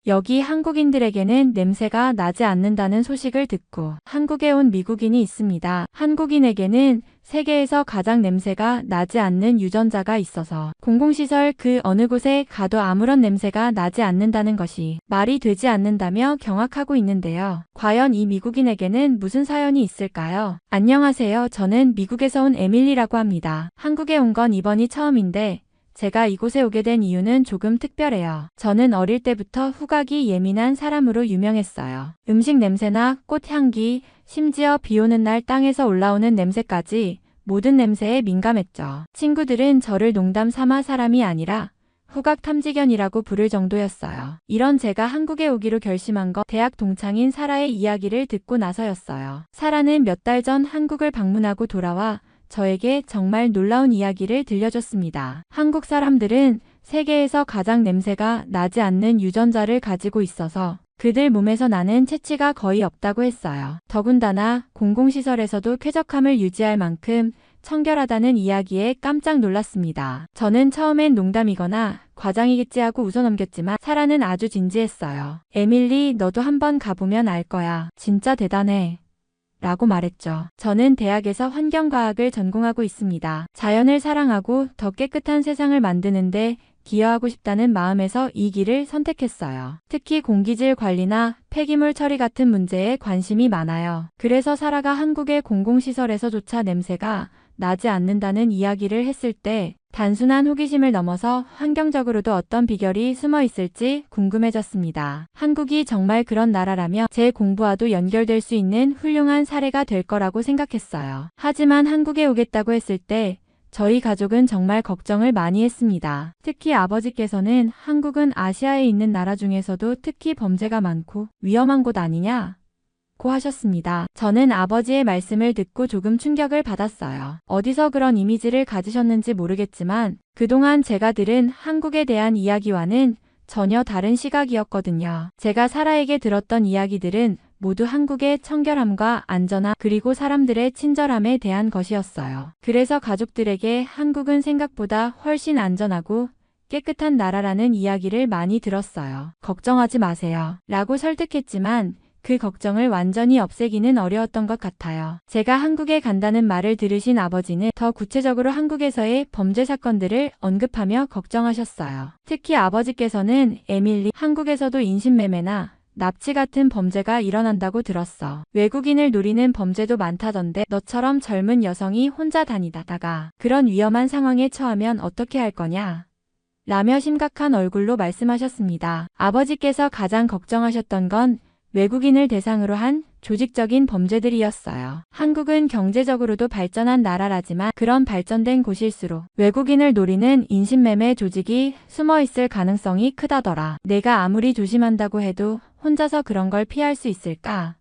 여기 한국인들에게는 냄새가 나지 않는다는 소식을 듣고 한국에 온 미국인이 있습니다. 한국인에게는 세계에서 가장 냄새가 나지 않는 유전자가 있어서 공공시설 그 어느 곳에 가도 아무런 냄새가 나지 않는다는 것이 말이 되지 않는다며 경악하고 있는데요. 과연 이 미국인에게는 무슨 사연이 있을까요? 안녕하세요. 저는 미국에서 온 에밀리라고 합니다. 한국에 온 건 이번이 처음인데 제가 이곳에 오게 된 이유는 조금 특별해요. 저는 어릴 때부터 후각이 예민한 사람으로 유명했어요. 음식 냄새나 꽃향기, 심지어 비 오는 날 땅에서 올라오는 냄새까지 모든 냄새에 민감했죠. 친구들은 저를 농담 삼아 사람이 아니라 후각 탐지견이라고 부를 정도였어요. 이런 제가 한국에 오기로 결심한 건 대학 동창인 사라의 이야기를 듣고 나서였어요. 사라는 몇 달 전 한국을 방문하고 돌아와 저에게 정말 놀라운 이야기를 들려줬습니다. 한국 사람들은 세계에서 가장 냄새가 나지 않는 유전자를 가지고 있어서 그들 몸에서 나는 체취가 거의 없다고 했어요. 더군다나 공공시설에서도 쾌적함을 유지할 만큼 청결하다는 이야기에 깜짝 놀랐습니다. 저는 처음엔 농담이거나 과장이겠지 하고 웃어넘겼지만 사라는 아주 진지했어요. 에밀리, 너도 한번 가보면 알 거야. 진짜 대단해. 라고 말했죠. 저는 대학에서 환경과학을 전공하고 있습니다. 자연을 사랑하고 더 깨끗한 세상을 만드는데 기여하고 싶다는 마음에서 이 길을 선택했어요. 특히 공기질 관리나 폐기물 처리 같은 문제에 관심이 많아요. 그래서 사라가 한국의 공공시설에서조차 냄새가 나지 않는다는 이야기를 했을 때 단순한 호기심을 넘어서 환경적으로도 어떤 비결이 숨어 있을지 궁금해졌습니다. 한국이 정말 그런 나라라며 제 공부와도 연결될 수 있는 훌륭한 사례가 될 거라고 생각했어요. 하지만 한국에 오겠다고 했을 때 저희 가족은 정말 걱정을 많이 했습니다. 특히 아버지께서는 한국은 아시아에 있는 나라 중에서도 특히 범죄가 많고 위험한 곳 아니냐? 고 하셨습니다. 저는 아버지의 말씀을 듣고 조금 충격을 받았어요. 어디서 그런 이미지를 가지셨는지 모르겠지만 그동안 제가 들은 한국에 대한 이야기와는 전혀 다른 시각이었거든요. 제가 사라에게 들었던 이야기들은 모두 한국의 청결함과 안전함 그리고 사람들의 친절함에 대한 것이었어요. 그래서 가족들에게 한국은 생각보다 훨씬 안전하고 깨끗한 나라라는 이야기를 많이 들었어요. 걱정하지 마세요. 라고 설득했지만 그 걱정을 완전히 없애기는 어려웠던 것 같아요. 제가 한국에 간다는 말을 들으신 아버지는 더 구체적으로 한국에서의 범죄 사건들을 언급하며 걱정하셨어요. 특히 아버지께서는 에밀리, 한국에서도 인신매매나 납치 같은 범죄가 일어난다고 들었어. 외국인을 노리는 범죄도 많다던데 너처럼 젊은 여성이 혼자 다니다가 그런 위험한 상황에 처하면 어떻게 할 거냐? 라며 심각한 얼굴로 말씀하셨습니다. 아버지께서 가장 걱정하셨던 건 외국인을 대상으로 한 조직적인 범죄들이었어요. 한국은 경제적으로도 발전한 나라라지만 그런 발전된 곳일수록 외국인을 노리는 인신매매 조직이 숨어있을 가능성이 크다더라. 내가 아무리 조심한다고 해도 혼자서 그런 걸 피할 수 있을까?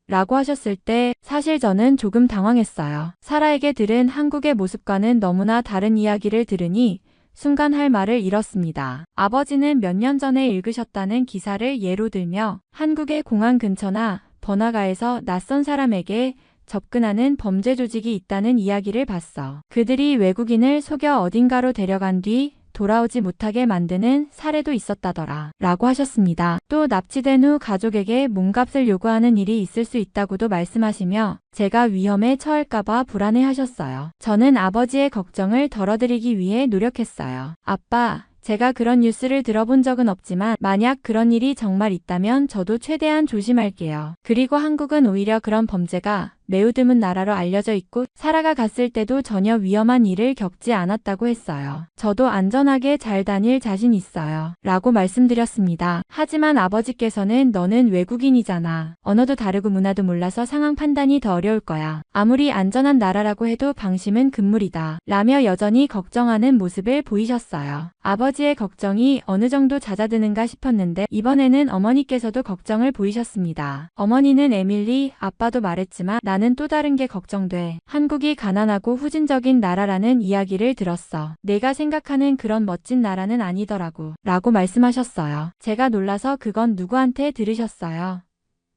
라고 하셨을 때 사실 저는 조금 당황했어요. 사라에게 들은 한국의 모습과는 너무나 다른 이야기를 들으니 순간 할 말을 잃었습니다. 아버지는 몇 년 전에 읽으셨다는 기사를 예로 들며 한국의 공항 근처나 번화가에서 낯선 사람에게 접근하는 범죄 조직이 있다는 이야기를 봤어. 그들이 외국인을 속여 어딘가로 데려간 뒤 돌아오지 못하게 만드는 사례도 있었다더라. 라고 하셨습니다. 또 납치된 후 가족에게 몸값을 요구하는 일이 있을 수 있다고도 말씀하시며 제가 위험에 처할까봐 불안해하셨어요. 저는 아버지의 걱정을 덜어드리기 위해 노력했어요. 아빠, 제가 그런 뉴스를 들어본 적은 없지만 만약 그런 일이 정말 있다면 저도 최대한 조심할게요. 그리고 한국은 오히려 그런 범죄가 매우 드문 나라로 알려져 있고 사라가 갔을 때도 전혀 위험한 일을 겪지 않았다고 했어요. 저도 안전하게 잘 다닐 자신 있어요. 라고 말씀드렸습니다. 하지만 아버지께서는 너는 외국인이잖아. 언어도 다르고 문화도 몰라서 상황 판단이 더 어려울 거야. 아무리 안전한 나라라고 해도 방심은 금물이다. 라며 여전히 걱정하는 모습을 보이셨어요. 아버지의 걱정이 어느 정도 잦아드는가 싶었는데 이번에는 어머니께서도 걱정을 보이셨습니다. 어머니는 에밀리, 아빠도 말했지만 나는 또 다른 게 걱정돼. 한국이 가난하고 후진적인 나라라는 이야기를 들었어. 내가 생각하는 그런 멋진 나라는 아니더라고. 라고 말씀하셨어요. 제가 놀라서 그건 누구한테 들으셨어요?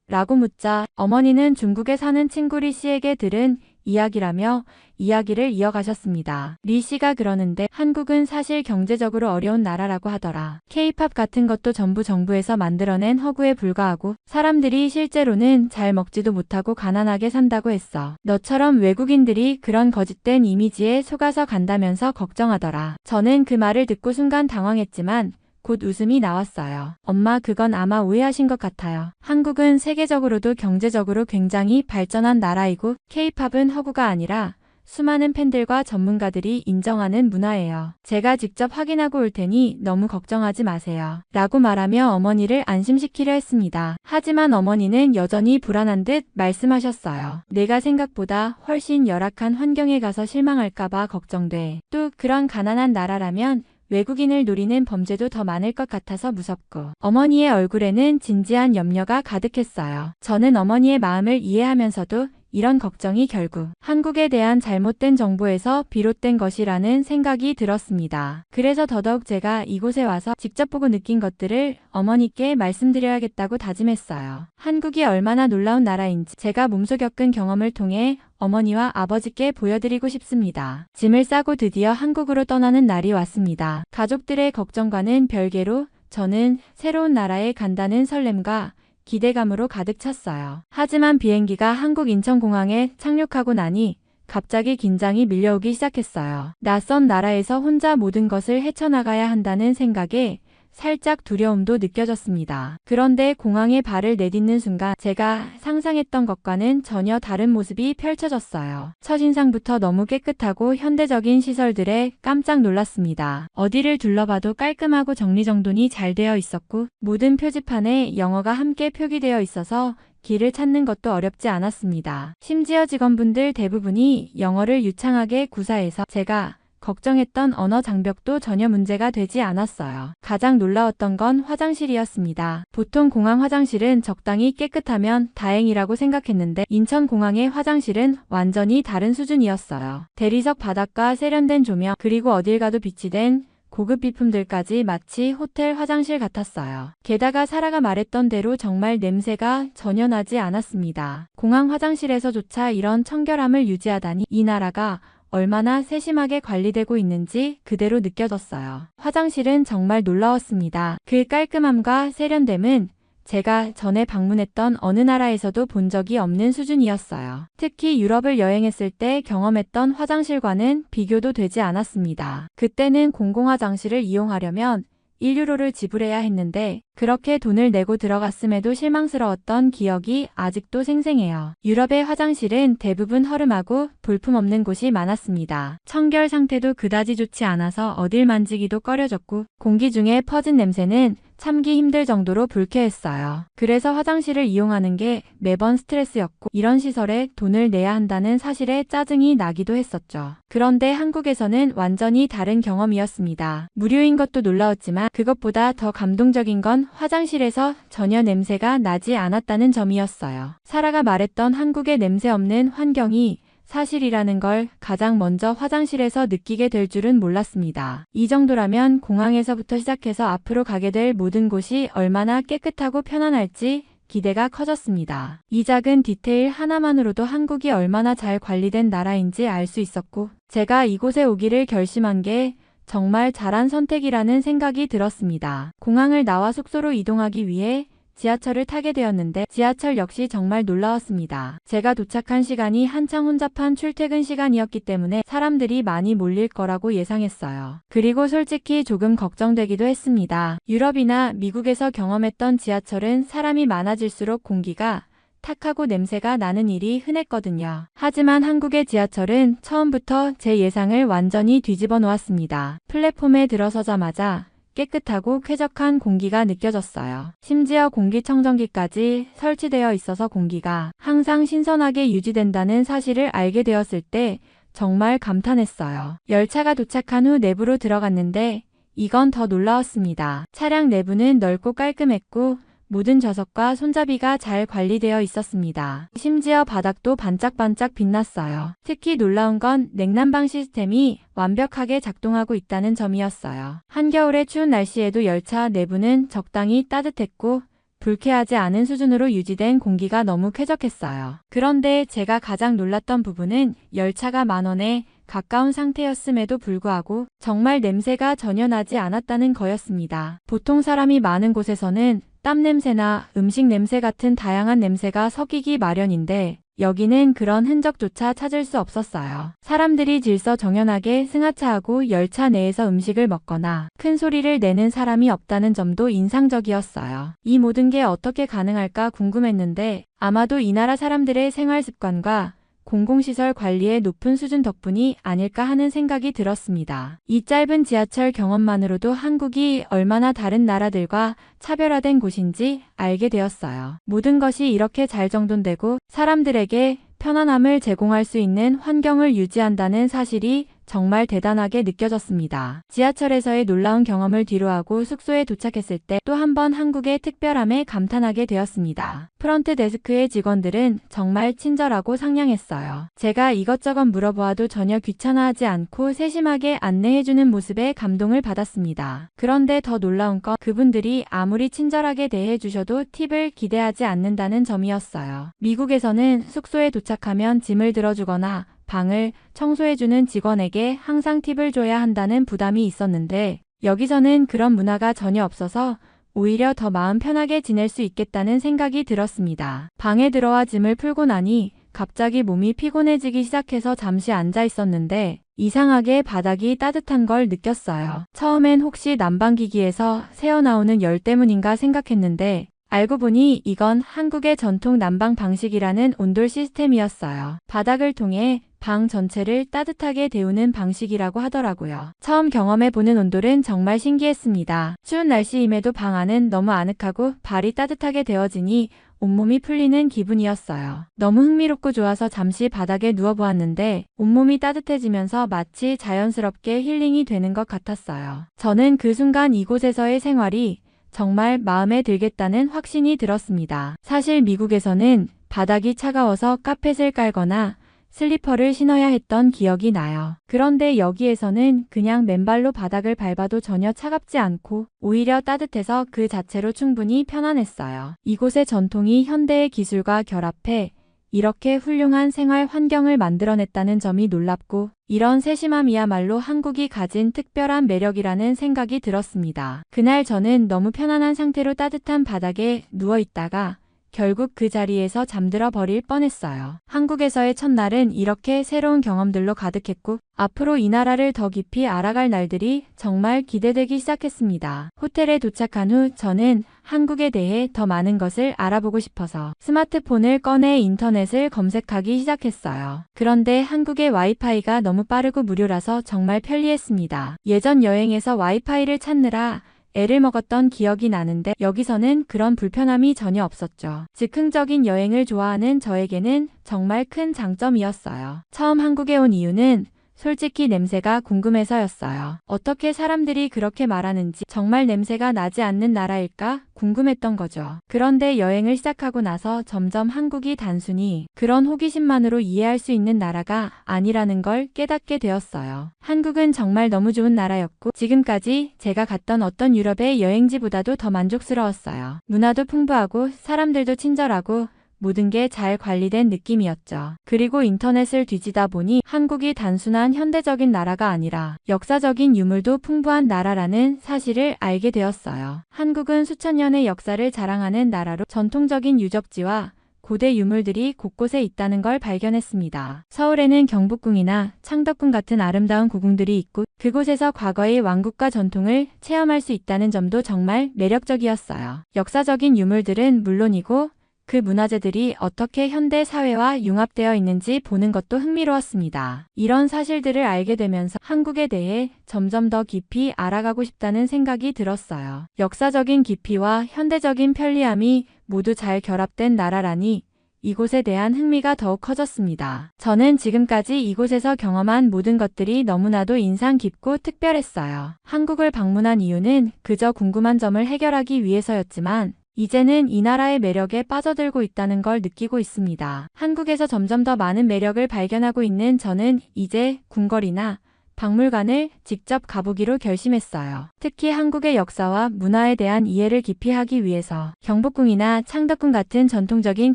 라고 묻자 어머니는 중국에 사는 친구 리 씨에게 들은 이야기라며 이야기를 이어가셨습니다. 리 씨가 그러는데 한국은 사실 경제적으로 어려운 나라라고 하더라. K-팝 같은 것도 전부 정부에서 만들어낸 허구에 불과하고 사람들이 실제로는 잘 먹지도 못하고 가난하게 산다고 했어. 너처럼 외국인들이 그런 거짓된 이미지에 속아서 간다면서 걱정하더라. 저는 그 말을 듣고 순간 당황했지만 곧 웃음이 나왔어요. 엄마, 그건 아마 오해하신 것 같아요. 한국은 세계적으로도 경제적으로 굉장히 발전한 나라이고 K-팝은 허구가 아니라 수많은 팬들과 전문가들이 인정하는 문화예요. 제가 직접 확인하고 올 테니 너무 걱정하지 마세요. 라고 말하며 어머니를 안심시키려 했습니다. 하지만 어머니는 여전히 불안한 듯 말씀하셨어요. 내가 생각보다 훨씬 열악한 환경에 가서 실망할까봐 걱정돼. 또 그런 가난한 나라라면 외국인을 노리는 범죄도 더 많을 것 같아서 무섭고. 어머니의 얼굴에는 진지한 염려가 가득했어요. 저는 어머니의 마음을 이해하면서도 이런 걱정이 결국 한국에 대한 잘못된 정보에서 비롯된 것이라는 생각이 들었습니다. 그래서 더더욱 제가 이곳에 와서 직접 보고 느낀 것들을 어머니께 말씀드려야겠다고 다짐했어요. 한국이 얼마나 놀라운 나라인지 제가 몸소 겪은 경험을 통해 어머니와 아버지께 보여드리고 싶습니다. 짐을 싸고 드디어 한국으로 떠나는 날이 왔습니다. 가족들의 걱정과는 별개로 저는 새로운 나라에 간다는 설렘과 기대감으로 가득 찼어요. 하지만 비행기가 한국 인천공항에 착륙하고 나니 갑자기 긴장이 밀려오기 시작했어요. 낯선 나라에서 혼자 모든 것을 헤쳐나가야 한다는 생각에 살짝 두려움도 느껴졌습니다. 그런데 공항에 발을 내딛는 순간 제가 상상했던 것과는 전혀 다른 모습이 펼쳐졌어요. 첫인상부터 너무 깨끗하고 현대적인 시설들에 깜짝 놀랐습니다. 어디를 둘러봐도 깔끔하고 정리정돈이 잘 되어 있었고 모든 표지판에 영어가 함께 표기되어 있어서 길을 찾는 것도 어렵지 않았습니다. 심지어 직원분들 대부분이 영어를 유창하게 구사해서 제가 걱정했던 언어 장벽도 전혀 문제가 되지 않았어요. 가장 놀라웠던 건 화장실이었습니다. 보통 공항 화장실은 적당히 깨끗하면 다행이라고 생각했는데 인천공항의 화장실은 완전히 다른 수준이었어요. 대리석 바닥과 세련된 조명, 그리고 어딜 가도 비치된 고급 비품들까지 마치 호텔 화장실 같았어요. 게다가 사라가 말했던 대로 정말 냄새가 전혀 나지 않았습니다. 공항 화장실에서조차 이런 청결함을 유지하다니 이 나라가 얼마나 세심하게 관리되고 있는지 그대로 느껴졌어요. 화장실은 정말 놀라웠습니다. 그 깔끔함과 세련됨은 제가 전에 방문했던 어느 나라에서도 본 적이 없는 수준이었어요. 특히 유럽을 여행했을 때 경험했던 화장실과는 비교도 되지 않았습니다. 그때는 공공화장실을 이용하려면 1유로를 지불해야 했는데 그렇게 돈을 내고 들어갔음에도 실망스러웠던 기억이 아직도 생생해요. 유럽의 화장실은 대부분 허름하고 볼품없는 곳이 많았습니다. 청결 상태도 그다지 좋지 않아서 어딜 만지기도 꺼려졌고 공기 중에 퍼진 냄새는 참기 힘들 정도로 불쾌했어요. 그래서 화장실을 이용하는 게 매번 스트레스였고 이런 시설에 돈을 내야 한다는 사실에 짜증이 나기도 했었죠. 그런데 한국에서는 완전히 다른 경험이었습니다. 무료인 것도 놀라웠지만 그것보다 더 감동적인 건 화장실에서 전혀 냄새가 나지 않았다는 점이었어요. 사라가 말했던 한국의 냄새 없는 환경이 사실이라는 걸 가장 먼저 화장실에서 느끼게 될 줄은 몰랐습니다. 이 정도라면 공항에서부터 시작해서 앞으로 가게 될 모든 곳이 얼마나 깨끗하고 편안할지 기대가 커졌습니다. 이 작은 디테일 하나만으로도 한국이 얼마나 잘 관리된 나라인지 알 수 있었고 제가 이곳에 오기를 결심한 게 정말 잘한 선택이라는 생각이 들었습니다. 공항을 나와 숙소로 이동하기 위해 지하철을 타게 되었는데 지하철 역시 정말 놀라웠습니다. 제가 도착한 시간이 한창 혼잡한 출퇴근 시간이었기 때문에 사람들이 많이 몰릴 거라고 예상했어요. 그리고 솔직히 조금 걱정되기도 했습니다. 유럽이나 미국에서 경험했던 지하철은 사람이 많아질수록 공기가 탁하고 냄새가 나는 일이 흔했거든요. 하지만 한국의 지하철은 처음부터 제 예상을 완전히 뒤집어 놓았습니다. 플랫폼에 들어서자마자 깨끗하고 쾌적한 공기가 느껴졌어요. 심지어 공기청정기까지 설치되어 있어서 공기가 항상 신선하게 유지된다는 사실을 알게 되었을 때 정말 감탄했어요. 열차가 도착한 후 내부로 들어갔는데 이건 더 놀라웠습니다. 차량 내부는 넓고 깔끔했고 모든 좌석과 손잡이가 잘 관리되어 있었습니다. 심지어 바닥도 반짝반짝 빛났어요. 특히 놀라운 건 냉난방 시스템이 완벽하게 작동하고 있다는 점이었어요. 한겨울의 추운 날씨에도 열차 내부는 적당히 따뜻했고 불쾌하지 않은 수준으로 유지된 공기가 너무 쾌적했어요. 그런데 제가 가장 놀랐던 부분은 열차가 10,000원에 가까운 상태였음에도 불구하고 정말 냄새가 전혀 나지 않았다는 거였습니다. 보통 사람이 많은 곳에서는 땀 냄새나 음식 냄새 같은 다양한 냄새가 섞이기 마련인데 여기는 그런 흔적조차 찾을 수 없었어요. 사람들이 질서정연하게 승하차하고 열차 내에서 음식을 먹거나 큰 소리를 내는 사람이 없다는 점도 인상적이었어요. 이 모든 게 어떻게 가능할까 궁금했는데 아마도 이 나라 사람들의 생활 습관과 공공시설 관리의 높은 수준 덕분이 아닐까 하는 생각이 들었습니다. 이 짧은 지하철 경험만으로도 한국이 얼마나 다른 나라들과 차별화된 곳인지 알게 되었어요. 모든 것이 이렇게 잘 정돈되고 사람들에게 편안함을 제공할 수 있는 환경을 유지한다는 사실이 정말 대단하게 느껴졌습니다. 지하철에서의 놀라운 경험을 뒤로하고 숙소에 도착했을 때 또 한 번 한국의 특별함에 감탄하게 되었습니다. 프런트 데스크의 직원들은 정말 친절하고 상냥했어요. 제가 이것저것 물어보아도 전혀 귀찮아하지 않고 세심하게 안내해주는 모습에 감동을 받았습니다. 그런데 더 놀라운 건 그분들이 아무리 친절하게 대해주셔도 팁을 기대하지 않는다는 점이었어요. 미국에서는 숙소에 도착하면 짐을 들어주거나 방을 청소해주는 직원에게 항상 팁을 줘야 한다는 부담이 있었는데 여기서는 그런 문화가 전혀 없어서 오히려 더 마음 편하게 지낼 수 있겠다는 생각이 들었습니다. 방에 들어와 짐을 풀고 나니 갑자기 몸이 피곤해지기 시작해서 잠시 앉아 있었는데 이상하게 바닥이 따뜻한 걸 느꼈어요. 처음엔 혹시 난방기기에서 새어나오는 열 때문인가 생각했는데 알고 보니 이건 한국의 전통 난방 방식이라는 온돌 시스템이었어요. 바닥을 통해 방 전체를 따뜻하게 데우는 방식이라고 하더라고요. 처음 경험해보는 온돌은 정말 신기했습니다. 추운 날씨임에도 방 안은 너무 아늑하고 발이 따뜻하게 데워지니 온몸이 풀리는 기분이었어요. 너무 흥미롭고 좋아서 잠시 바닥에 누워보았는데 온몸이 따뜻해지면서 마치 자연스럽게 힐링이 되는 것 같았어요. 저는 그 순간 이곳에서의 생활이 정말 마음에 들겠다는 확신이 들었습니다. 사실 미국에서는 바닥이 차가워서 카펫을 깔거나 슬리퍼를 신어야 했던 기억이 나요. 그런데 여기에서는 그냥 맨발로 바닥을 밟아도 전혀 차갑지 않고 오히려 따뜻해서 그 자체로 충분히 편안했어요. 이곳의 전통이 현대의 기술과 결합해 이렇게 훌륭한 생활 환경을 만들어냈다는 점이 놀랍고 이런 세심함이야말로 한국이 가진 특별한 매력이라는 생각이 들었습니다. 그날 저는 너무 편안한 상태로 따뜻한 바닥에 누워있다가 결국 그 자리에서 잠들어 버릴 뻔했어요. 한국에서의 첫날은 이렇게 새로운 경험들로 가득했고 앞으로 이 나라를 더 깊이 알아갈 날들이 정말 기대되기 시작했습니다. 호텔에 도착한 후 저는 한국에 대해 더 많은 것을 알아보고 싶어서 스마트폰을 꺼내 인터넷을 검색하기 시작했어요. 그런데 한국의 와이파이가 너무 빠르고 무료라서 정말 편리했습니다. 예전 여행에서 와이파이를 찾느라 애를 먹었던 기억이 나는데 여기서는 그런 불편함이 전혀 없었죠. 즉흥적인 여행을 좋아하는 저에게는 정말 큰 장점이었어요. 처음 한국에 온 이유는 솔직히 냄새가 궁금해서였어요. 어떻게 사람들이 그렇게 말하는지 정말 냄새가 나지 않는 나라일까 궁금했던 거죠. 그런데 여행을 시작하고 나서 점점 한국이 단순히 그런 호기심만으로 이해할 수 있는 나라가 아니라는 걸 깨닫게 되었어요. 한국은 정말 너무 좋은 나라였고 지금까지 제가 갔던 어떤 유럽의 여행지보다도 더 만족스러웠어요. 문화도 풍부하고 사람들도 친절하고 모든 게 잘 관리된 느낌이었죠. 그리고 인터넷을 뒤지다 보니 한국이 단순한 현대적인 나라가 아니라 역사적인 유물도 풍부한 나라라는 사실을 알게 되었어요. 한국은 수천 년의 역사를 자랑하는 나라로 전통적인 유적지와 고대 유물들이 곳곳에 있다는 걸 발견했습니다. 서울에는 경복궁이나 창덕궁 같은 아름다운 고궁들이 있고 그곳에서 과거의 왕국과 전통을 체험할 수 있다는 점도 정말 매력적이었어요. 역사적인 유물들은 물론이고 그 문화재들이 어떻게 현대 사회와 융합되어 있는지 보는 것도 흥미로웠습니다. 이런 사실들을 알게 되면서 한국에 대해 점점 더 깊이 알아가고 싶다는 생각이 들었어요. 역사적인 깊이와 현대적인 편리함이 모두 잘 결합된 나라라니 이곳에 대한 흥미가 더욱 커졌습니다. 저는 지금까지 이곳에서 경험한 모든 것들이 너무나도 인상 깊고 특별했어요. 한국을 방문한 이유는 그저 궁금한 점을 해결하기 위해서였지만 이제는 이 나라의 매력에 빠져들고 있다는 걸 느끼고 있습니다. 한국에서 점점 더 많은 매력을 발견하고 있는 저는 이제 궁궐이나 박물관을 직접 가보기로 결심했어요. 특히 한국의 역사와 문화에 대한 이해를 깊이 하기 위해서 경복궁이나 창덕궁 같은 전통적인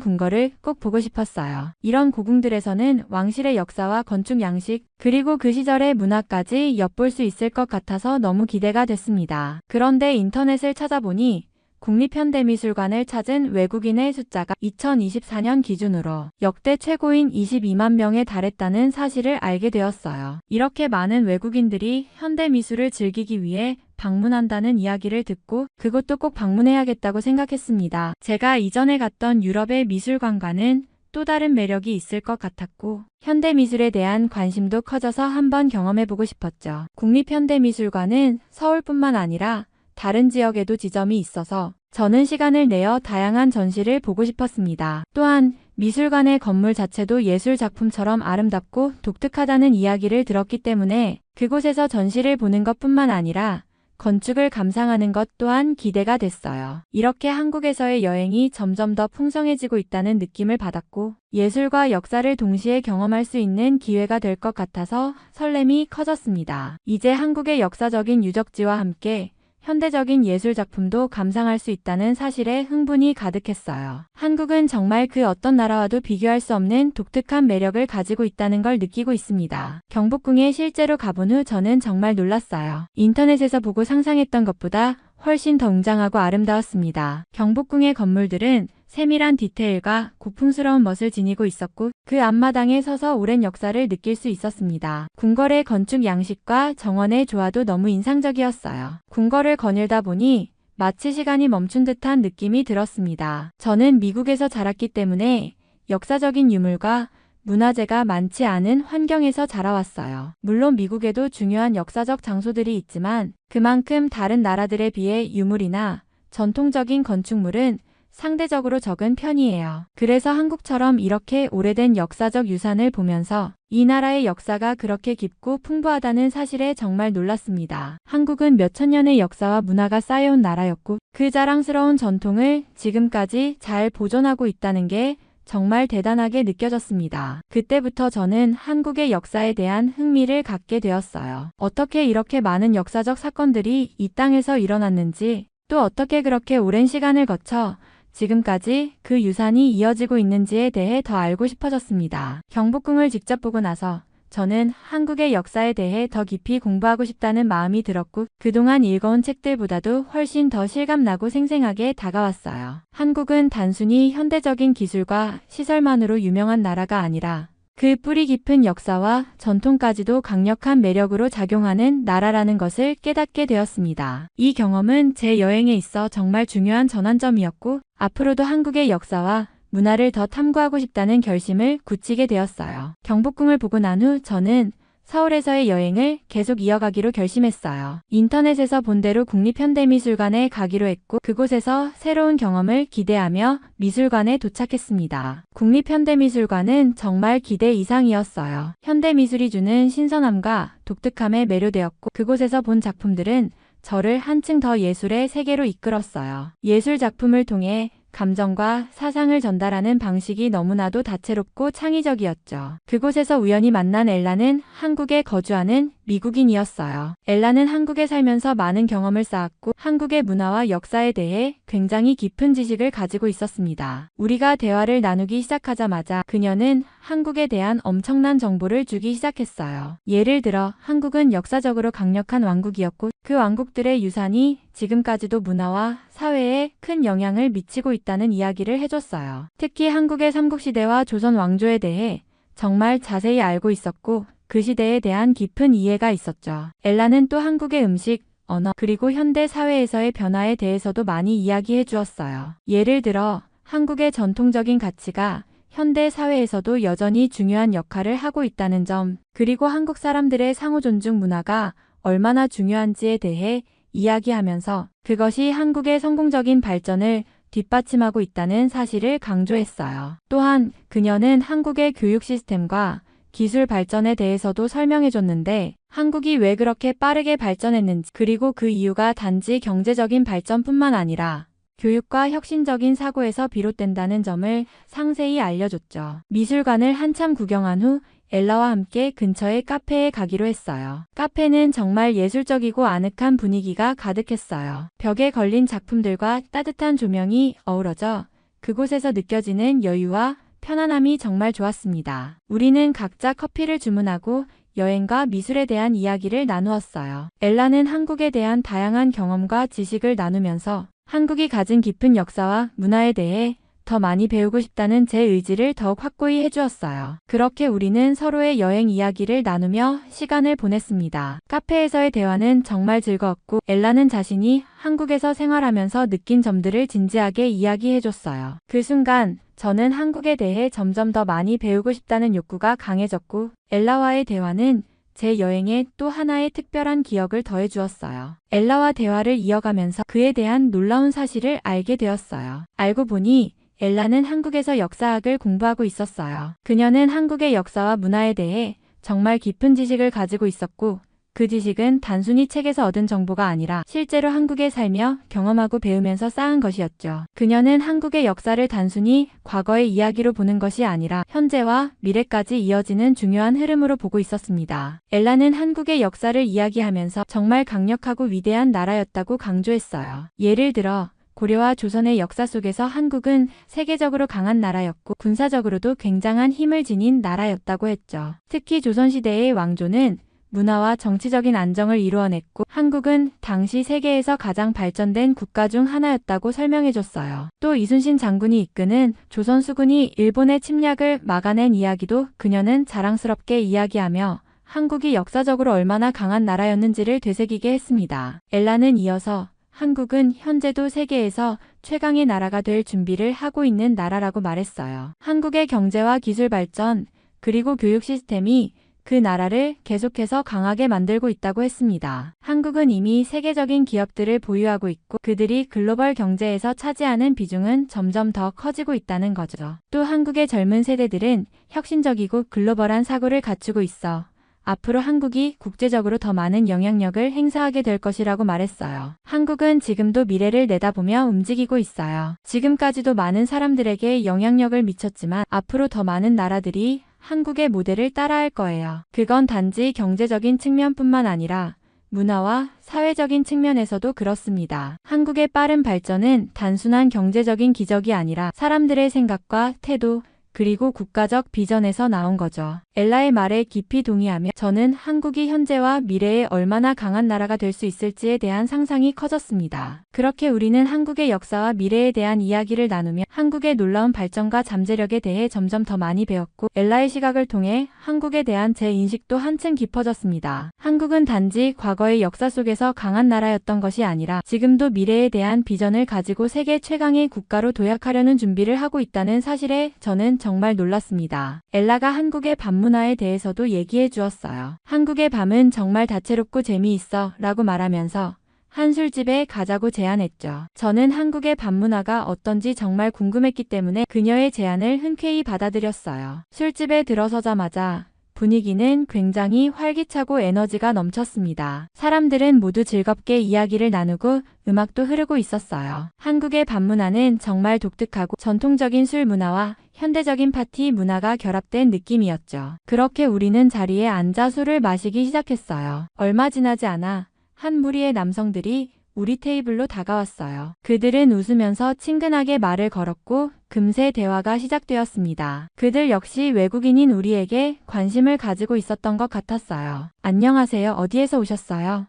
궁궐을 꼭 보고 싶었어요. 이런 고궁들에서는 왕실의 역사와 건축 양식, 그리고 그 시절의 문화까지 엿볼 수 있을 것 같아서 너무 기대가 됐습니다. 그런데 인터넷을 찾아보니 국립현대미술관을 찾은 외국인의 숫자가 2024년 기준으로 역대 최고인 22만 명에 달했다는 사실을 알게 되었어요. 이렇게 많은 외국인들이 현대미술을 즐기기 위해 방문한다는 이야기를 듣고 그곳도 꼭 방문해야겠다고 생각했습니다. 제가 이전에 갔던 유럽의 미술관과는 또 다른 매력이 있을 것 같았고 현대미술에 대한 관심도 커져서 한번 경험해보고 싶었죠. 국립현대미술관은 서울뿐만 아니라 다른 지역에도 지점이 있어서 저는 시간을 내어 다양한 전시를 보고 싶었습니다. 또한 미술관의 건물 자체도 예술 작품처럼 아름답고 독특하다는 이야기를 들었기 때문에 그곳에서 전시를 보는 것뿐만 아니라 건축을 감상하는 것 또한 기대가 됐어요. 이렇게 한국에서의 여행이 점점 더 풍성해지고 있다는 느낌을 받았고 예술과 역사를 동시에 경험할 수 있는 기회가 될 것 같아서 설렘이 커졌습니다. 이제 한국의 역사적인 유적지와 함께 현대적인 예술 작품도 감상할 수 있다는 사실에 흥분이 가득했어요. 한국은 정말 그 어떤 나라와도 비교할 수 없는 독특한 매력을 가지고 있다는 걸 느끼고 있습니다. 경복궁에 실제로 가본 후 저는 정말 놀랐어요. 인터넷에서 보고 상상했던 것보다 훨씬 더 웅장하고 아름다웠습니다. 경복궁의 건물들은 세밀한 디테일과 고풍스러운 멋을 지니고 있었고 그 앞마당에 서서 오랜 역사를 느낄 수 있었습니다. 궁궐의 건축 양식과 정원의 조화도 너무 인상적이었어요. 궁궐을 거닐다 보니 마치 시간이 멈춘 듯한 느낌이 들었습니다. 저는 미국에서 자랐기 때문에 역사적인 유물과 문화재가 많지 않은 환경에서 자라왔어요. 물론 미국에도 중요한 역사적 장소들이 있지만 그만큼 다른 나라들에 비해 유물이나 전통적인 건축물은 상대적으로 적은 편이에요. 그래서 한국처럼 이렇게 오래된 역사적 유산을 보면서 이 나라의 역사가 그렇게 깊고 풍부하다는 사실에 정말 놀랐습니다. 한국은 몇천 년의 역사와 문화가 쌓여온 나라였고 그 자랑스러운 전통을 지금까지 잘 보존하고 있다는 게 정말 대단하게 느껴졌습니다. 그때부터 저는 한국의 역사에 대한 흥미를 갖게 되었어요. 어떻게 이렇게 많은 역사적 사건들이 이 땅에서 일어났는지, 또 어떻게 그렇게 오랜 시간을 거쳐 지금까지 그 유산이 이어지고 있는지에 대해 더 알고 싶어졌습니다. 경복궁을 직접 보고 나서 저는 한국의 역사에 대해 더 깊이 공부하고 싶다는 마음이 들었고 그동안 읽어온 책들보다도 훨씬 더 실감나고 생생하게 다가왔어요. 한국은 단순히 현대적인 기술과 시설만으로 유명한 나라가 아니라 그 뿌리 깊은 역사와 전통까지도 강력한 매력으로 작용하는 나라라는 것을 깨닫게 되었습니다. 이 경험은 제 여행에 있어 정말 중요한 전환점이었고 앞으로도 한국의 역사와 문화를 더 탐구하고 싶다는 결심을 굳히게 되었어요. 경복궁을 보고 난 후 저는 서울에서의 여행을 계속 이어가기로 결심했어요. 인터넷에서 본 대로 국립현대미술관에 가기로 했고 그곳에서 새로운 경험을 기대하며 미술관에 도착했습니다. 국립현대미술관은 정말 기대 이상이었어요. 현대미술이 주는 신선함과 독특함에 매료되었고 그곳에서 본 작품들은 저를 한층 더 예술의 세계로 이끌었어요. 예술 작품을 통해 감정과 사상을 전달하는 방식이 너무나도 다채롭고 창의적이었죠. 그곳에서 우연히 만난 엘라는 한국에 거주하는 미국인이었어요. 엘라는 한국에 살면서 많은 경험을 쌓았고 한국의 문화와 역사에 대해 굉장히 깊은 지식을 가지고 있었습니다. 우리가 대화를 나누기 시작하자마자 그녀는 한국에 대한 엄청난 정보를 주기 시작했어요. 예를 들어 한국은 역사적으로 강력한 왕국이었고 그 왕국들의 유산이 지금까지도 문화와 사회에 큰 영향을 미치고 있다는 이야기를 해줬어요. 특히 한국의 삼국시대와 조선 왕조에 대해 정말 자세히 알고 있었고 그 시대에 대한 깊은 이해가 있었죠. 엘라는 또 한국의 음식, 언어, 그리고 현대 사회에서의 변화에 대해서도 많이 이야기해 주었어요. 예를 들어 한국의 전통적인 가치가 현대 사회에서도 여전히 중요한 역할을 하고 있다는 점, 그리고 한국 사람들의 상호 존중 문화가 얼마나 중요한지에 대해 이야기하면서 그것이 한국의 성공적인 발전을 뒷받침하고 있다는 사실을 강조했어요. 또한 그녀는 한국의 교육 시스템과 기술 발전에 대해서도 설명해줬는데 한국이 왜 그렇게 빠르게 발전했는지 그리고 그 이유가 단지 경제적인 발전뿐만 아니라 교육과 혁신적인 사고에서 비롯된다는 점을 상세히 알려줬죠. 미술관을 한참 구경한 후 엘라와 함께 근처의 카페에 가기로 했어요. 카페는 정말 예술적이고 아늑한 분위기가 가득했어요. 벽에 걸린 작품들과 따뜻한 조명이 어우러져 그곳에서 느껴지는 여유와 편안함이 정말 좋았습니다. 우리는 각자 커피를 주문하고 여행과 미술에 대한 이야기를 나누었어요. 엘라는 한국에 대한 다양한 경험과 지식을 나누면서 한국이 가진 깊은 역사와 문화에 대해 더 많이 배우고 싶다는 제 의지를 더욱 확고히 해주었어요. 그렇게 우리는 서로의 여행 이야기를 나누며 시간을 보냈습니다. 카페에서의 대화는 정말 즐거웠고 엘라는 자신이 한국에서 생활하면서 느낀 점들을 진지하게 이야기해줬어요. 그 순간 저는 한국에 대해 점점 더 많이 배우고 싶다는 욕구가 강해졌고 엘라와의 대화는 제 여행에 또 하나의 특별한 기억을 더해주었어요. 엘라와 대화를 이어가면서 그에 대한 놀라운 사실을 알게 되었어요. 알고 보니 엘라는 한국에서 역사학을 공부하고 있었어요. 그녀는 한국의 역사와 문화에 대해 정말 깊은 지식을 가지고 있었고 그 지식은 단순히 책에서 얻은 정보가 아니라 실제로 한국에 살며 경험하고 배우면서 쌓은 것이었죠. 그녀는 한국의 역사를 단순히 과거의 이야기로 보는 것이 아니라 현재와 미래까지 이어지는 중요한 흐름으로 보고 있었습니다. 엘라는 한국의 역사를 이야기하면서 정말 강력하고 위대한 나라였다고 강조했어요. 예를 들어 고려와 조선의 역사 속에서 한국은 세계적으로 강한 나라였고 군사적으로도 굉장한 힘을 지닌 나라였다고 했죠. 특히 조선시대의 왕조는 문화와 정치적인 안정을 이루어냈고 한국은 당시 세계에서 가장 발전된 국가 중 하나였다고 설명해줬어요. 또 이순신 장군이 이끄는 조선 수군이 일본의 침략을 막아낸 이야기도 그녀는 자랑스럽게 이야기하며 한국이 역사적으로 얼마나 강한 나라였는지를 되새기게 했습니다. 엘라는 이어서 한국은 현재도 세계에서 최강의 나라가 될 준비를 하고 있는 나라라고 말했어요. 한국의 경제와 기술 발전, 그리고 교육 시스템이 그 나라를 계속해서 강하게 만들고 있다고 했습니다. 한국은 이미 세계적인 기업들을 보유하고 있고 그들이 글로벌 경제에서 차지하는 비중은 점점 더 커지고 있다는 거죠. 또 한국의 젊은 세대들은 혁신적이고 글로벌한 사고를 갖추고 있어 앞으로 한국이 국제적으로 더 많은 영향력을 행사하게 될 것이라고 말했어요. 한국은 지금도 미래를 내다보며 움직이고 있어요. 지금까지도 많은 사람들에게 영향력을 미쳤지만 앞으로 더 많은 나라들이 한국의 모델을 따라할 거예요. 그건 단지 경제적인 측면뿐만 아니라 문화와 사회적인 측면에서도 그렇습니다. 한국의 빠른 발전은 단순한 경제적인 기적이 아니라 사람들의 생각과 태도, 그리고 국가적 비전에서 나온 거죠. 엘라의 말에 깊이 동의하며 저는 한국이 현재와 미래에 얼마나 강한 나라가 될 수 있을지에 대한 상상이 커졌습니다. 그렇게 우리는 한국의 역사와 미래에 대한 이야기를 나누며 한국의 놀라운 발전과 잠재력에 대해 점점 더 많이 배웠고 엘라의 시각을 통해 한국에 대한 제 인식도 한층 깊어졌습니다. 한국은 단지 과거의 역사 속에서 강한 나라였던 것이 아니라 지금도 미래에 대한 비전을 가지고 세계 최강의 국가로 도약하려는 준비를 하고 있다는 사실에 저는 정말 놀랐습니다. 엘라가 한국의 밤 문화에 대해서도 얘기해 주었어요. 한국의 밤은 정말 다채롭고 재미있어 라고 말하면서 한 술집에 가자고 제안했죠. 저는 한국의 밤 문화가 어떤지 정말 궁금했기 때문에 그녀의 제안을 흔쾌히 받아들였어요. 술집에 들어서자마자 분위기는 굉장히 활기차고 에너지가 넘쳤습니다. 사람들은 모두 즐겁게 이야기를 나누고 음악도 흐르고 있었어요. 한국의 밤 문화는 정말 독특하고 전통적인 술 문화와 현대적인 파티 문화가 결합된 느낌이었죠. 그렇게 우리는 자리에 앉아 술을 마시기 시작했어요. 얼마 지나지 않아 한 무리의 남성들이 우리 테이블로 다가왔어요. 그들은 웃으면서 친근하게 말을 걸었고 금세 대화가 시작되었습니다. 그들 역시 외국인인 우리에게 관심을 가지고 있었던 것 같았어요. 안녕하세요. 어디에서 오셨어요?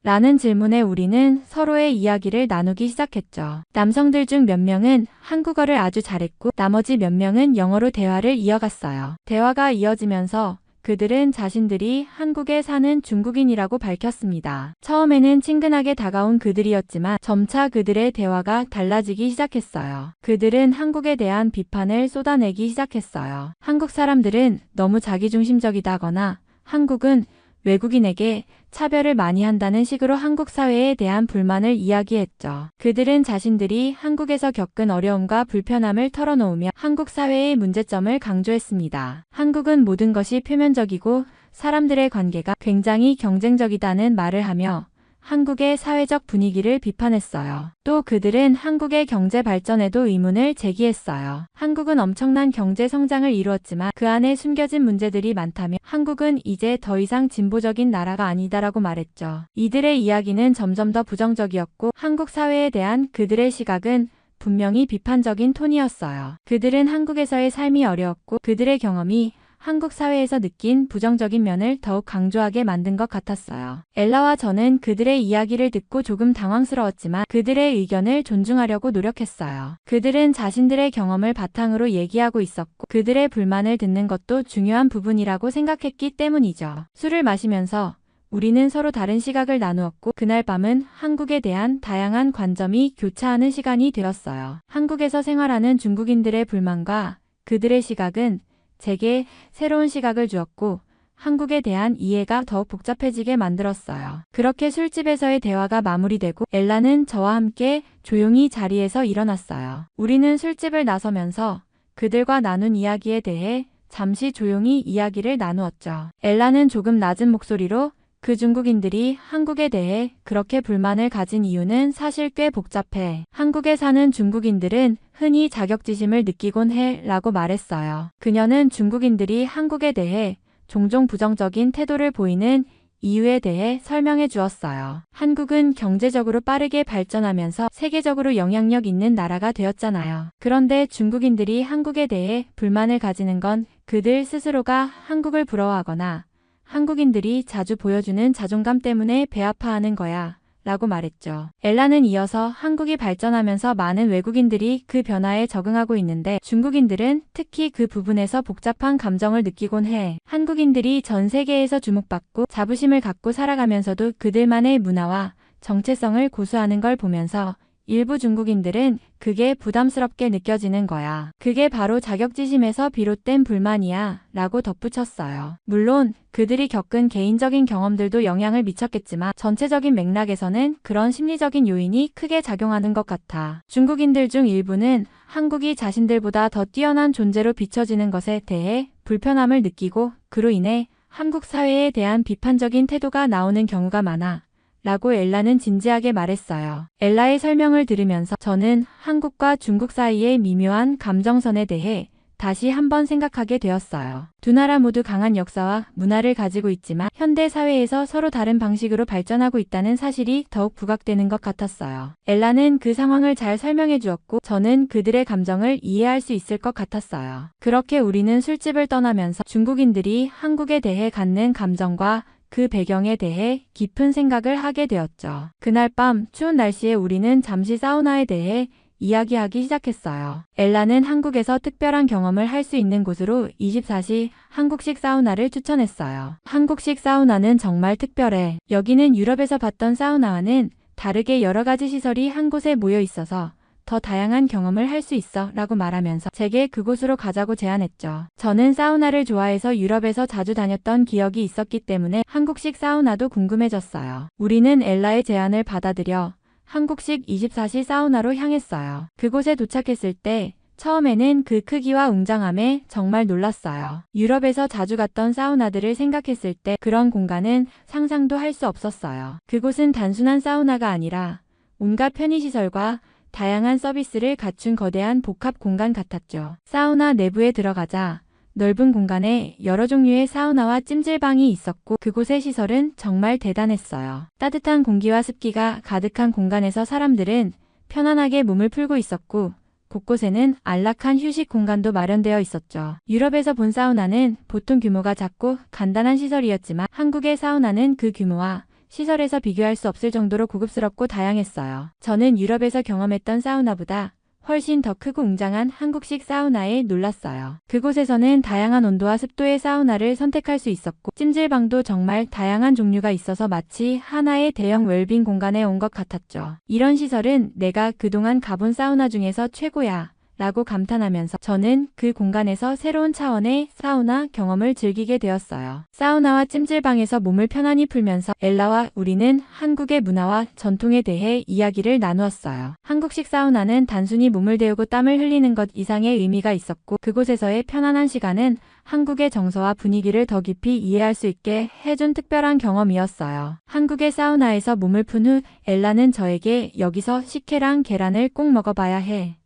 라는 질문에 우리는 서로의 이야기를 나누기 시작했죠. 남성들 중 몇 명은 한국어를 아주 잘했고 나머지 몇 명은 영어로 대화를 이어갔어요. 대화가 이어지면서 그들은 자신들이 한국에 사는 중국인이라고 밝혔습니다. 처음에는 친근하게 다가온 그들이었지만 점차 그들의 대화가 달라지기 시작했어요. 그들은 한국에 대한 비판을 쏟아내기 시작했어요. 한국 사람들은 너무 자기중심적이다거나 한국은 외국인에게 차별을 많이 한다는 식으로 한국 사회에 대한 불만을 이야기했죠. 그들은 자신들이 한국에서 겪은 어려움과 불편함을 털어놓으며 한국 사회의 문제점을 강조했습니다. 한국은 모든 것이 표면적이고 사람들의 관계가 굉장히 경쟁적이다는 말을 하며 한국의 사회적 분위기를 비판했어요. 또 그들은 한국의 경제 발전에도 의문을 제기했어요. 한국은 엄청난 경제 성장을 이루었지만 그 안에 숨겨진 문제들이 많다며 한국은 이제 더 이상 진보적인 나라가 아니다라고 말했죠. 이들의 이야기는 점점 더 부정적이었고 한국 사회에 대한 그들의 시각은 분명히 비판적인 톤이었어요. 그들은 한국에서의 삶이 어려웠고 그들의 경험이 한국 사회에서 느낀 부정적인 면을 더욱 강조하게 만든 것 같았어요. 엘라와 저는 그들의 이야기를 듣고 조금 당황스러웠지만 그들의 의견을 존중하려고 노력했어요. 그들은 자신들의 경험을 바탕으로 얘기하고 있었고 그들의 불만을 듣는 것도 중요한 부분이라고 생각했기 때문이죠. 술을 마시면서 우리는 서로 다른 시각을 나누었고 그날 밤은 한국에 대한 다양한 관점이 교차하는 시간이 되었어요. 한국에서 생활하는 중국인들의 불만과 그들의 시각은 제게 새로운 시각을 주었고 한국에 대한 이해가 더욱 복잡해지게 만들었어요. 그렇게 술집에서의 대화가 마무리되고 엘라는 저와 함께 조용히 자리에서 일어났어요. 우리는 술집을 나서면서 그들과 나눈 이야기에 대해 잠시 조용히 이야기를 나누었죠. 엘라는 조금 낮은 목소리로 그 중국인들이 한국에 대해 그렇게 불만을 가진 이유는 사실 꽤 복잡해. 한국에 사는 중국인들은 흔히 자격지심을 느끼곤 해 라고 말했어요. 그녀는 중국인들이 한국에 대해 종종 부정적인 태도를 보이는 이유에 대해 설명해 주었어요. 한국은 경제적으로 빠르게 발전하면서 세계적으로 영향력 있는 나라가 되었잖아요. 그런데 중국인들이 한국에 대해 불만을 가지는 건 그들 스스로가 한국을 부러워하거나 한국인들이 자주 보여주는 자존감 때문에 배아파하는 거야 라고 말했죠. 엘라는 이어서 한국이 발전하면서 많은 외국인들이 그 변화에 적응하고 있는데 중국인들은 특히 그 부분에서 복잡한 감정을 느끼곤 해. 한국인들이 전 세계에서 주목받고 자부심을 갖고 살아가면서도 그들만의 문화와 정체성을 고수하는 걸 보면서 일부 중국인들은 그게 부담스럽게 느껴지는 거야. 그게 바로 자격지심에서 비롯된 불만이야 라고 덧붙였어요. 물론 그들이 겪은 개인적인 경험들도 영향을 미쳤겠지만 전체적인 맥락에서는 그런 심리적인 요인이 크게 작용하는 것 같아. 중국인들 중 일부는 한국이 자신들보다 더 뛰어난 존재로 비춰지는 것에 대해 불편함을 느끼고 그로 인해 한국 사회에 대한 비판적인 태도가 나오는 경우가 많아. 라고 엘라는 진지하게 말했어요. 엘라의 설명을 들으면서 저는 한국과 중국 사이의 미묘한 감정선에 대해 다시 한번 생각하게 되었어요. 두 나라 모두 강한 역사와 문화를 가지고 있지만 현대 사회에서 서로 다른 방식으로 발전하고 있다는 사실이 더욱 부각되는 것 같았어요. 엘라는 그 상황을 잘 설명해 주었고 저는 그들의 감정을 이해할 수 있을 것 같았어요. 그렇게 우리는 술집을 떠나면서 중국인들이 한국에 대해 갖는 감정과 그 배경에 대해 깊은 생각을 하게 되었죠. 그날 밤 추운 날씨에 우리는 잠시 사우나에 대해 이야기하기 시작했어요. 엘라는 한국에서 특별한 경험을 할 수 있는 곳으로 24시 한국식 사우나를 추천했어요. 한국식 사우나는 정말 특별해. 여기는 유럽에서 봤던 사우나와는 다르게 여러 가지 시설이 한 곳에 모여 있어서 더 다양한 경험을 할 수 있어 라고 말하면서 제게 그곳으로 가자고 제안했죠. 저는 사우나를 좋아해서 유럽에서 자주 다녔던 기억이 있었기 때문에 한국식 사우나도 궁금해졌어요. 우리는 엘라의 제안을 받아들여 한국식 24시 사우나로 향했어요. 그곳에 도착했을 때 처음에는 그 크기와 웅장함에 정말 놀랐어요. 유럽에서 자주 갔던 사우나들을 생각했을 때 그런 공간은 상상도 할 수 없었어요. 그곳은 단순한 사우나가 아니라 온갖 편의시설과 다양한 서비스를 갖춘 거대한 복합 공간 같았죠. 사우나 내부에 들어가자 넓은 공간에 여러 종류의 사우나와 찜질방이 있었고 그곳의 시설은 정말 대단했어요. 따뜻한 공기와 습기가 가득한 공간에서 사람들은 편안하게 몸을 풀고 있었고 곳곳에는 안락한 휴식 공간도 마련되어 있었죠. 유럽에서 본 사우나는 보통 규모가 작고 간단한 시설이었지만 한국의 사우나는 그 규모와 시설에서 비교할 수 없을 정도로 고급스럽고 다양했어요. 저는 유럽에서 경험했던 사우나보다 훨씬 더 크고 웅장한 한국식 사우나에 놀랐어요. 그곳에서는 다양한 온도와 습도의 사우나를 선택할 수 있었고 찜질방도 정말 다양한 종류가 있어서 마치 하나의 대형 웰빙 공간에 온 것 같았죠. 이런 시설은 내가 그동안 가본 사우나 중에서 최고야 라고 감탄하면서 저는 그 공간에서 새로운 차원의 사우나 경험을 즐기게 되었어요. 사우나와 찜질방에서 몸을 편안히 풀면서 엘라와 우리는 한국의 문화와 전통에 대해 이야기를 나누었어요. 한국식 사우나는 단순히 몸을 데우고 땀을 흘리는 것 이상의 의미가 있었고 그곳에서의 편안한 시간은 한국의 정서와 분위기를 더 깊이 이해할 수 있게 해준 특별한 경험이었어요. 한국의 사우나에서 몸을 푼 후 엘라는 저에게 여기서 식혜랑 계란을 꼭 먹어봐야 해.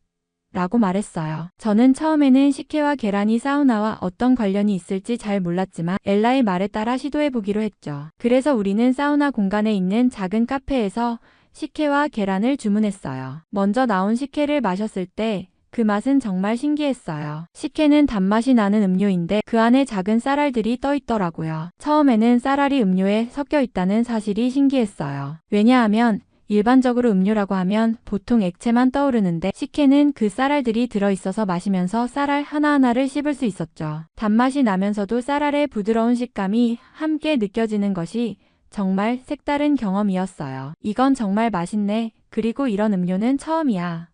라고 말했어요. 저는 처음에는 식혜와 계란이 사우나와 어떤 관련이 있을지 잘 몰랐지만 엘라의 말에 따라 시도해보기로 했죠. 그래서 우리는 사우나 공간에 있는 작은 카페에서 식혜와 계란을 주문했어요. 먼저 나온 식혜를 마셨을 때 그 맛은 정말 신기했어요. 식혜는 단맛이 나는 음료인데 그 안에 작은 쌀알들이 떠 있더라고요. 처음에는 쌀알이 음료에 섞여 있다는 사실이 신기했어요. 왜냐하면 일반적으로 음료라고 하면 보통 액체만 떠오르는데 식혜는 그 쌀알들이 들어있어서 마시면서 쌀알 하나하나를 씹을 수 있었죠. 단맛이 나면서도 쌀알의 부드러운 식감이 함께 느껴지는 것이 정말 색다른 경험이었어요. 이건 정말 맛있네. 그리고 이런 음료는 처음이야.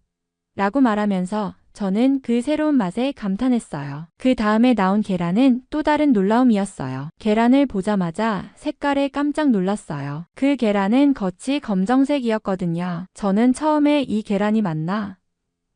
라고 말하면서 저는 그 새로운 맛에 감탄했어요. 그 다음에 나온 계란은 또 다른 놀라움이었어요. 계란을 보자마자 색깔에 깜짝 놀랐어요. 그 계란은 겉이 검정색이었거든요. 저는 처음에 이 계란이 맞나?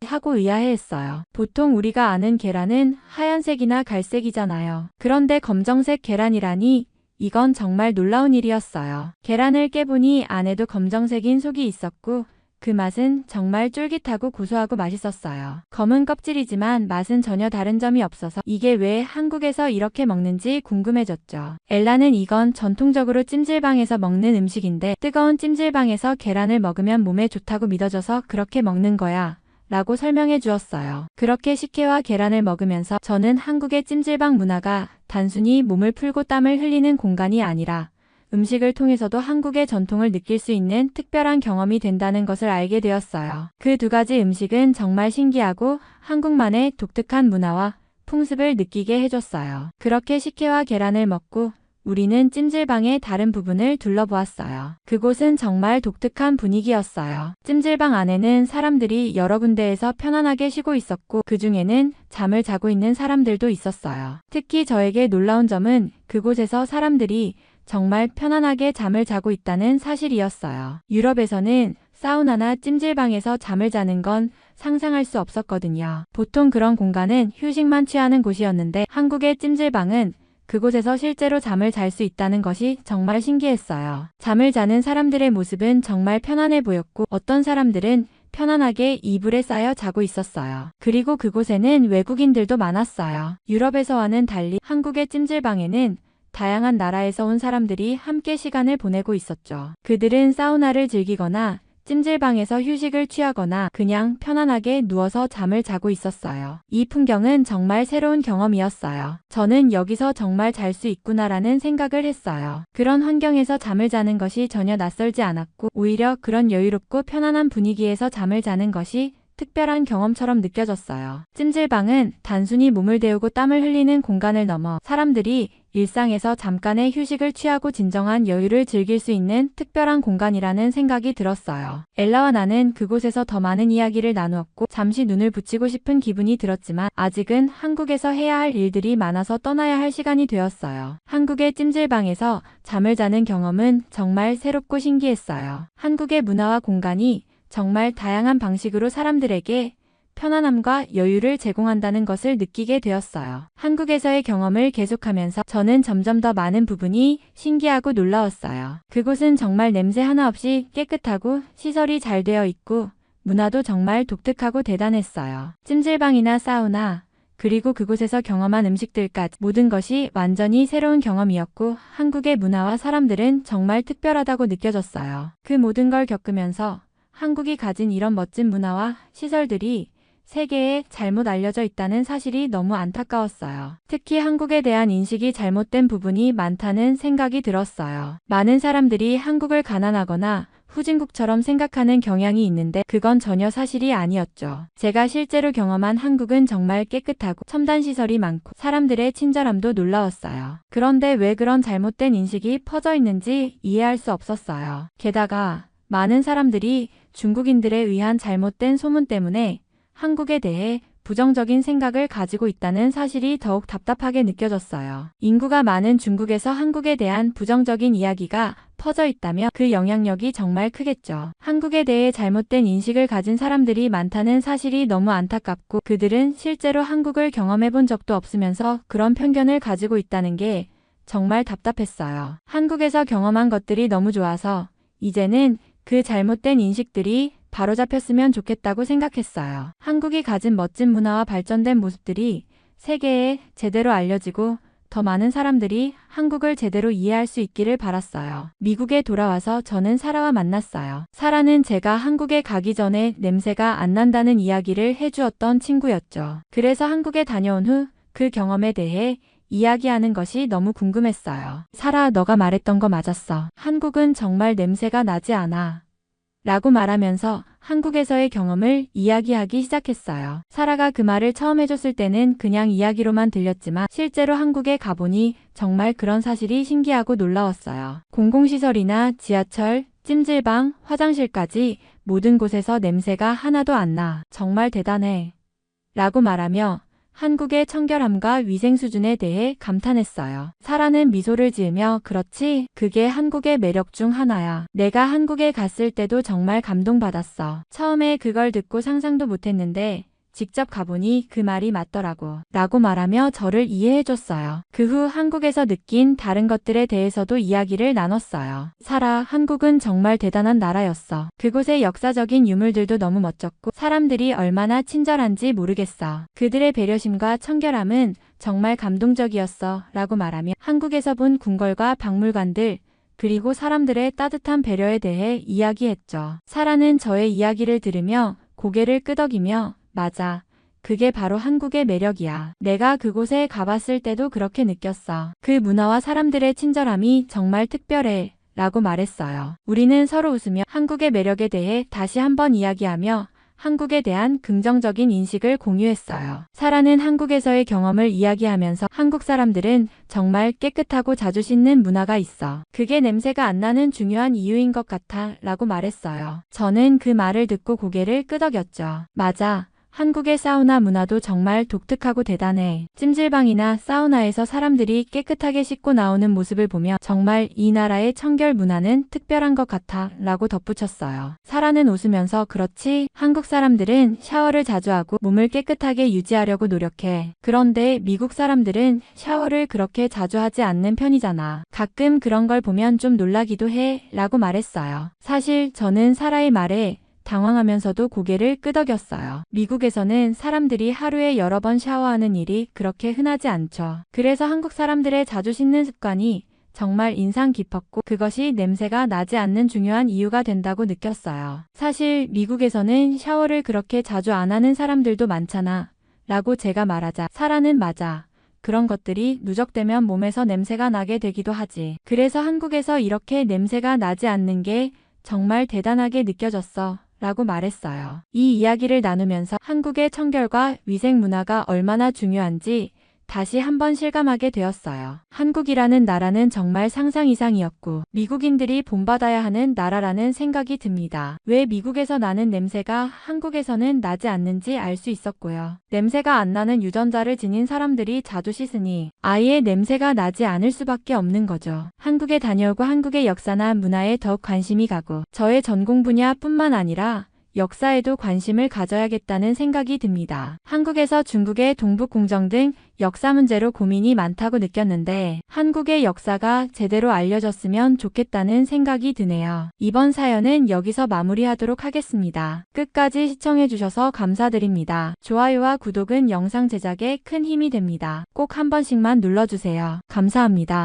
하고 의아해했어요. 보통 우리가 아는 계란은 하얀색이나 갈색이잖아요. 그런데 검정색 계란이라니 이건 정말 놀라운 일이었어요. 계란을 깨보니 안에도 검정색인 속이 있었고 그 맛은 정말 쫄깃하고 고소하고 맛있었어요. 검은 껍질이지만 맛은 전혀 다른 점이 없어서 이게 왜 한국에서 이렇게 먹는지 궁금해졌죠. 엘라는 이건 전통적으로 찜질방에서 먹는 음식인데 뜨거운 찜질방에서 계란을 먹으면 몸에 좋다고 믿어져서 그렇게 먹는 거야. 라고 설명해 주었어요. 그렇게 식혜와 계란을 먹으면서 저는 한국의 찜질방 문화가 단순히 몸을 풀고 땀을 흘리는 공간이 아니라 음식을 통해서도 한국의 전통을 느낄 수 있는 특별한 경험이 된다는 것을 알게 되었어요. 그 두 가지 음식은 정말 신기하고 한국만의 독특한 문화와 풍습을 느끼게 해줬어요. 그렇게 식혜와 계란을 먹고 우리는 찜질방의 다른 부분을 둘러보았어요. 그곳은 정말 독특한 분위기였어요. 찜질방 안에는 사람들이 여러 군데에서 편안하게 쉬고 있었고 그 중에는 잠을 자고 있는 사람들도 있었어요. 특히 저에게 놀라운 점은 그곳에서 사람들이 정말 편안하게 잠을 자고 있다는 사실이었어요. 유럽에서는 사우나나 찜질방에서 잠을 자는 건 상상할 수 없었거든요. 보통 그런 공간은 휴식만 취하는 곳이었는데 한국의 찜질방은 그곳에서 실제로 잠을 잘 수 있다는 것이 정말 신기했어요. 잠을 자는 사람들의 모습은 정말 편안해 보였고 어떤 사람들은 편안하게 이불에 쌓여 자고 있었어요. 그리고 그곳에는 외국인들도 많았어요. 유럽에서와는 달리 한국의 찜질방에는 다양한 나라에서 온 사람들이 함께 시간을 보내고 있었죠. 그들은 사우나를 즐기거나 찜질방에서 휴식을 취하거나 그냥 편안하게 누워서 잠을 자고 있었어요. 이 풍경은 정말 새로운 경험이었어요. 저는 여기서 정말 잘 수 있구나라는 생각을 했어요. 그런 환경에서 잠을 자는 것이 전혀 낯설지 않았고 오히려 그런 여유롭고 편안한 분위기에서 잠을 자는 것이 특별한 경험처럼 느껴졌어요. 찜질방은 단순히 몸을 데우고 땀을 흘리는 공간을 넘어 사람들이 일상에서 잠깐의 휴식을 취하고 진정한 여유를 즐길 수 있는 특별한 공간이라는 생각이 들었어요. 엘라와 나는 그곳에서 더 많은 이야기를 나누었고 잠시 눈을 붙이고 싶은 기분이 들었지만 아직은 한국에서 해야 할 일들이 많아서 떠나야 할 시간이 되었어요. 한국의 찜질방에서 잠을 자는 경험은 정말 새롭고 신기했어요. 한국의 문화와 공간이 정말 다양한 방식으로 사람들에게 편안함과 여유를 제공한다는 것을 느끼게 되었어요. 한국에서의 경험을 계속하면서 저는 점점 더 많은 부분이 신기하고 놀라웠어요. 그곳은 정말 냄새 하나 없이 깨끗하고 시설이 잘 되어 있고 문화도 정말 독특하고 대단했어요. 찜질방이나 사우나, 그리고 그곳에서 경험한 음식들까지 모든 것이 완전히 새로운 경험이었고 한국의 문화와 사람들은 정말 특별하다고 느껴졌어요. 그 모든 걸 겪으면서 한국이 가진 이런 멋진 문화와 시설들이 세계에 잘못 알려져 있다는 사실이 너무 안타까웠어요. 특히 한국에 대한 인식이 잘못된 부분이 많다는 생각이 들었어요. 많은 사람들이 한국을 가난하거나 후진국처럼 생각하는 경향이 있는데 그건 전혀 사실이 아니었죠. 제가 실제로 경험한 한국은 정말 깨끗하고 첨단 시설이 많고 사람들의 친절함도 놀라웠어요. 그런데 왜 그런 잘못된 인식이 퍼져 있는지 이해할 수 없었어요. 게다가 많은 사람들이 중국인들에 의한 잘못된 소문 때문에 한국에 대해 부정적인 생각을 가지고 있다는 사실이 더욱 답답하게 느껴졌어요. 인구가 많은 중국에서 한국에 대한 부정적인 이야기가 퍼져 있다면 그 영향력이 정말 크겠죠. 한국에 대해 잘못된 인식을 가진 사람들이 많다는 사실이 너무 안타깝고, 그들은 실제로 한국을 경험해 본 적도 없으면서 그런 편견을 가지고 있다는 게 정말 답답했어요. 한국에서 경험한 것들이 너무 좋아서 이제는 그 잘못된 인식들이 바로잡혔으면 좋겠다고 생각했어요. 한국이 가진 멋진 문화와 발전된 모습들이 세계에 제대로 알려지고 더 많은 사람들이 한국을 제대로 이해할 수 있기를 바랐어요. 미국에 돌아와서 저는 사라와 만났어요. 사라는 제가 한국에 가기 전에 냄새가 안 난다는 이야기를 해주었던 친구였죠. 그래서 한국에 다녀온 후 그 경험에 대해 이야기하는 것이 너무 궁금했어요. 사라, 너가 말했던 거 맞았어. 한국은 정말 냄새가 나지 않아. 라고 말하면서 한국에서의 경험을 이야기하기 시작했어요. 사라가 그 말을 처음 해줬을 때는 그냥 이야기로만 들렸지만 실제로 한국에 가보니 정말 그런 사실이 신기하고 놀라웠어요. 공공시설이나 지하철, 찜질방, 화장실까지 모든 곳에서 냄새가 하나도 안 나. 정말 대단해. 라고 말하며 한국의 청결함과 위생 수준에 대해 감탄했어요. 사라는 미소를 지으며 그렇지, 그게 한국의 매력 중 하나야. 내가 한국에 갔을 때도 정말 감동받았어. 처음에 그걸 듣고 상상도 못했는데 직접 가보니 그 말이 맞더라고. 라고 말하며 저를 이해해줬어요. 그 후 한국에서 느낀 다른 것들에 대해서도 이야기를 나눴어요. 사라, 한국은 정말 대단한 나라였어. 그곳의 역사적인 유물들도 너무 멋졌고 사람들이 얼마나 친절한지 모르겠어. 그들의 배려심과 청결함은 정말 감동적이었어. 라고 말하며 한국에서 본 궁궐과 박물관들, 그리고 사람들의 따뜻한 배려에 대해 이야기했죠. 사라는 저의 이야기를 들으며 고개를 끄덕이며 맞아. 그게 바로 한국의 매력이야. 내가 그곳에 가봤을 때도 그렇게 느꼈어. 그 문화와 사람들의 친절함이 정말 특별해. 라고 말했어요. 우리는 서로 웃으며 한국의 매력에 대해 다시 한번 이야기하며 한국에 대한 긍정적인 인식을 공유했어요. 사라는 한국에서의 경험을 이야기하면서 한국 사람들은 정말 깨끗하고 자주 씻는 문화가 있어. 그게 냄새가 안 나는 중요한 이유인 것 같아. 라고 말했어요. 저는 그 말을 듣고 고개를 끄덕였죠. 맞아. 한국의 사우나 문화도 정말 독특하고 대단해. 찜질방이나 사우나에서 사람들이 깨끗하게 씻고 나오는 모습을 보며 정말 이 나라의 청결 문화는 특별한 것 같아. 라고 덧붙였어요. 사라는 웃으면서 그렇지, 한국 사람들은 샤워를 자주 하고 몸을 깨끗하게 유지하려고 노력해. 그런데 미국 사람들은 샤워를 그렇게 자주 하지 않는 편이잖아. 가끔 그런 걸 보면 좀 놀라기도 해. 라고 말했어요. 사실 저는 사라의 말에 당황하면서도 고개를 끄덕였어요. 미국에서는 사람들이 하루에 여러 번 샤워하는 일이 그렇게 흔하지 않죠. 그래서 한국 사람들의 자주 씻는 습관이 정말 인상 깊었고 그것이 냄새가 나지 않는 중요한 이유가 된다고 느꼈어요. 사실 미국에서는 샤워를 그렇게 자주 안 하는 사람들도 많잖아. 라고 제가 말하자 사라는 맞아. 그런 것들이 누적되면 몸에서 냄새가 나게 되기도 하지. 그래서 한국에서 이렇게 냄새가 나지 않는 게 정말 대단하게 느껴졌어. 라고 말했어요. 이 이야기를 나누면서 한국의 청결과 위생 문화가 얼마나 중요한지 다시 한번 실감하게 되었어요. 한국이라는 나라는 정말 상상 이상이었고 미국인들이 본받아야 하는 나라라는 생각이 듭니다. 왜 미국에서 나는 냄새가 한국에서는 나지 않는지 알 수 있었고요. 냄새가 안 나는 유전자를 지닌 사람들이 자주 씻으니 아예 냄새가 나지 않을 수밖에 없는 거죠. 한국에 다녀오고 한국의 역사나 문화에 더욱 관심이 가고 저의 전공 분야뿐만 아니라 역사에도 관심을 가져야겠다는 생각이 듭니다. 한국에서 중국의 동북공정 등 역사 문제로 고민이 많다고 느꼈는데 한국의 역사가 제대로 알려졌으면 좋겠다는 생각이 드네요. 이번 사연은 여기서 마무리하도록 하겠습니다. 끝까지 시청해주셔서 감사드립니다. 좋아요와 구독은 영상 제작에 큰 힘이 됩니다. 꼭 한 번씩만 눌러주세요. 감사합니다.